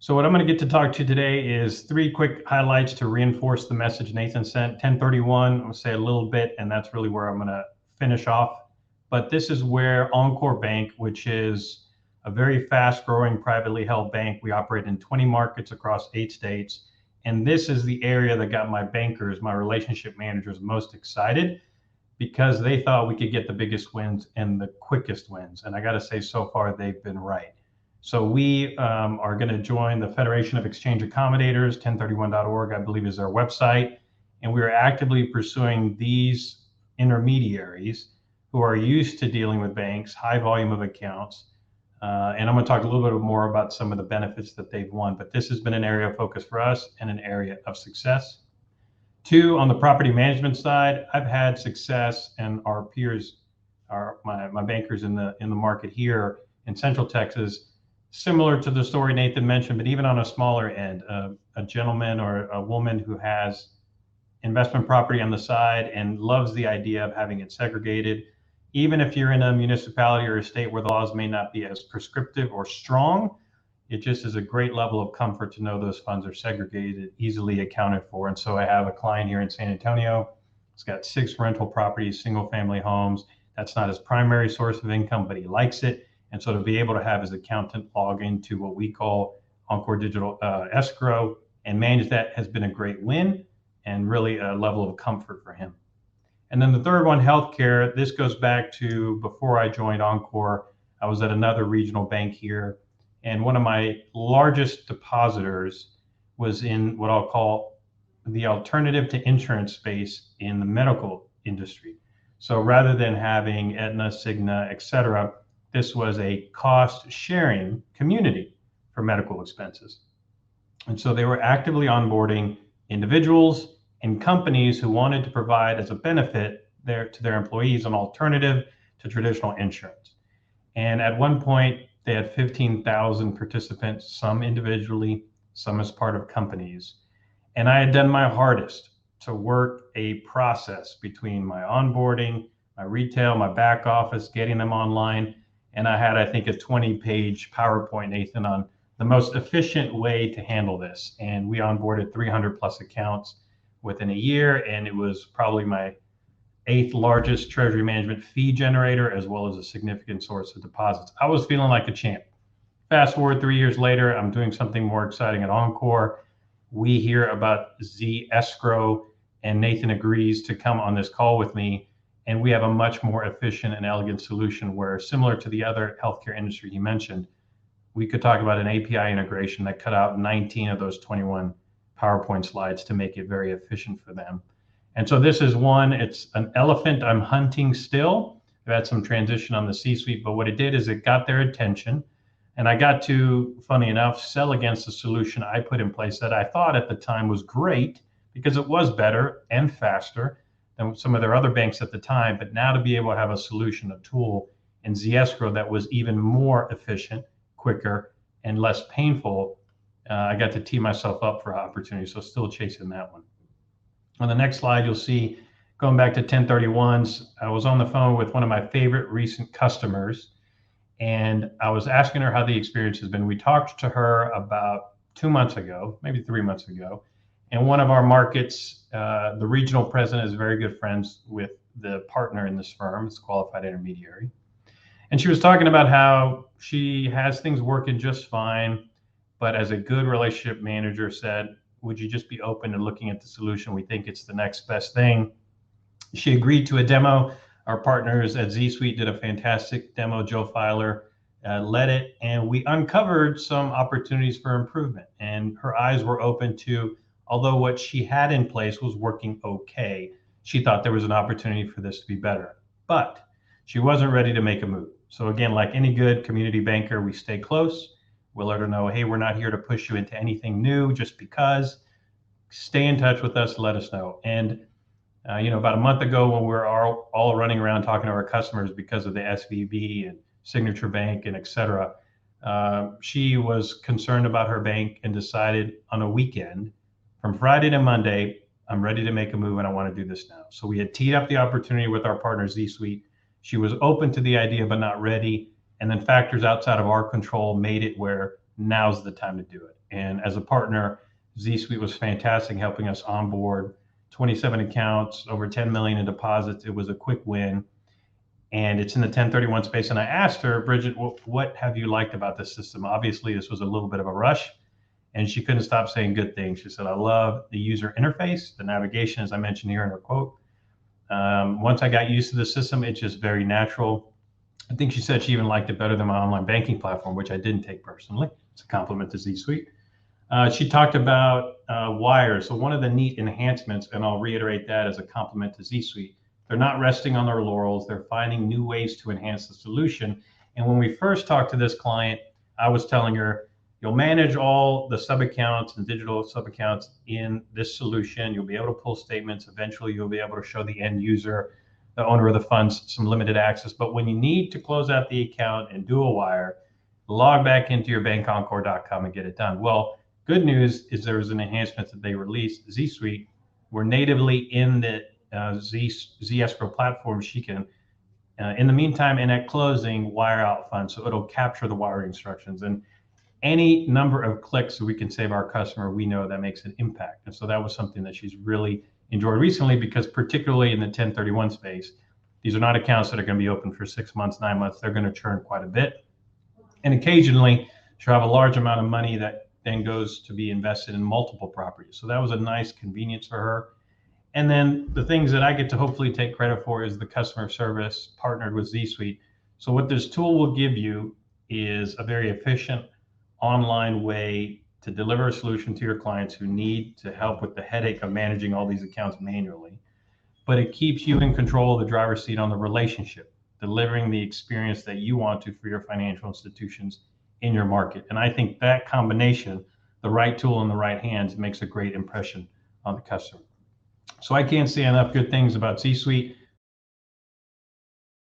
So what I'm going to get to talk to today is three quick highlights to reinforce the message Nathan sent. 1031, I'll say a little bit, and that's really where I'm going to finish off. But this is where Encore Bank, which is a very fast-growing privately held bank. We operate in 20 markets across 8 states. And this is the area that got my bankers, my relationship managers, most excited because they thought we could get the biggest wins and the quickest wins. And I got to say, so far, they've been right. So we are going to join the Federation of Exchange Accommodators, 1031.org, I believe is their website. And we are actively pursuing these intermediaries who are used to dealing with banks, high volume of accounts. And I'm going to talk a little bit more about some of the benefits that they've won. But this has been an area of focus for us and an area of success. 2, on the property management side, I've had success, and our peers, my bankers in the market here in Central Texas, similar to the story Nathan mentioned, but even on a smaller end, a gentleman or a woman who has investment property on the side and loves the idea of having it segregated. Even if you're in a municipality or a state where the laws may not be as prescriptive or strong, it just is a great level of comfort to know those funds are segregated, easily accounted for. And so I have a client here in San Antonio. He's got 6 rental properties, single family homes. That's not his primary source of income, but he likes it. And so to be able to have his accountant log into what we call Encore Digital Escrow and manage that has been a great win and really a level of comfort for him. And then the third one, healthcare. This goes back to before I joined Encore. I was at another regional bank here, and one of my largest depositors was in what I'll call the alternative to insurance space in the medical industry. So rather than having Aetna, Cigna, et cetera, this was a cost-sharing community for medical expenses. And so they were actively onboarding individuals and companies who wanted to provide as a benefit to their employees an alternative to traditional insurance. And at one point, they had 15,000 participants, some individually, some as part of companies. And I had done my hardest to work a process between my onboarding, my retail, my back office, getting them online. And I had, I think, a 20-page PowerPoint, Nathan, on the most efficient way to handle this. And we onboarded 300 plus accounts within a year. And it was probably my 8th largest treasury management fee generator, as well as a significant source of deposits. I was feeling like a champ. Fast forward 3 years later, I'm doing something more exciting at Encore. We hear about ZEscrow, and Nathan agrees to come on this call with me. And we have a much more efficient and elegant solution where, similar to the other healthcare industry he mentioned, we could talk about an API integration that cut out 19 of those 21 PowerPoint slides to make it very efficient for them. And so this is one, it's an elephant I'm hunting still. I've had some transition on the C-suite, but what it did is it got their attention. And I got to, funny enough, sell against the solution I put in place that I thought at the time was great because it was better and faster than some of their other banks at the time. But now to be able to have a solution, a tool in ZEscrow that was even more efficient, quicker, and less painful, I got to tee myself up for opportunity. So still chasing that one. On the next slide, you'll see, going back to 1031s, I was on the phone with one of my favorite recent customers, and I was asking her how the experience has been. We talked to her about 2 months ago, maybe 3 months ago. And one of our markets, the regional president is very good friends with the partner in this firm. It's a qualified intermediary. And she was talking about how she has things working just fine, but as a good relationship manager said, would you just be open to looking at the solution? We think it's the next best thing. She agreed to a demo. Our partners at ZSuite did a fantastic demo. Joe Filer led it, and we uncovered some opportunities for improvement. And her eyes were open to, although what she had in place was working okay, she thought there was an opportunity for this to be better. But she wasn't ready to make a move. So again, like any good community banker, we stay close. We'll let her know, hey, we're not here to push you into anything new just because. Stay in touch with us, let us know. And about a month ago, when we were all running around talking to our customers because of the SVB and Signature Bank and et cetera, she was concerned about her bank and decided on a weekend, from Friday to Monday, I'm ready to make a move and I want to do this now. So we had teed up the opportunity with our partner ZSuite. She was open to the idea, but not ready. And then factors outside of our control made it where now's the time to do it. And as a partner, ZSuite was fantastic, helping us onboard 27 accounts, over 10 million in deposits. It was a quick win, and it's in the 1031 space. And I asked her, Bridget, what have you liked about this system? Obviously, this was a little bit of a rush, and she couldn't stop saying good things. She said, I love the user interface, the navigation, as I mentioned here in her quote. Once I got used to the system, it's just very natural. I think she said she even liked it better than my online banking platform, which I didn't take personally. It's a compliment to ZSuite. She talked about Wire. So one of the neat enhancements, and I'll reiterate that as a compliment to ZSuite, they're not resting on their laurels. They're finding new ways to enhance the solution. And when we first talked to this client, I was telling her, you'll manage all the sub-accounts and digital sub-accounts in this solution. You'll be able to pull statements. Eventually, you'll be able to show the end user, the owner of the funds, some limited access. But when you need to close out the account and do a wire, log back into your bankencore.com and get it done. Well, good news is there was an enhancement that they released, ZSuite. We're natively in the ZEscrow platform. She can, in the meantime, and at closing, wire out funds. So it'll capture the wiring instructions. And any number of clicks so we can save our customer, we know that makes an impact. And so that was something that she's really enjoyed recently, because particularly in the 1031 space, these are not accounts that are going to be open for 6 months, 9 months. They're going to churn quite a bit. And occasionally she'll have a large amount of money that then goes to be invested in multiple properties. So that was a nice convenience for her. And then the things that I get to hopefully take credit for is the customer service partnered with ZSuite. So what this tool will give you is a very efficient online way to deliver a solution to your clients who need to help with the headache of managing all these accounts manually. But it keeps you in control of the driver's seat on the relationship, delivering the experience that you want to for your financial institutions in your market. And I think that combination, the right tool in the right hands, makes a great impression on the customer. So I can't say enough good things about ZSuite.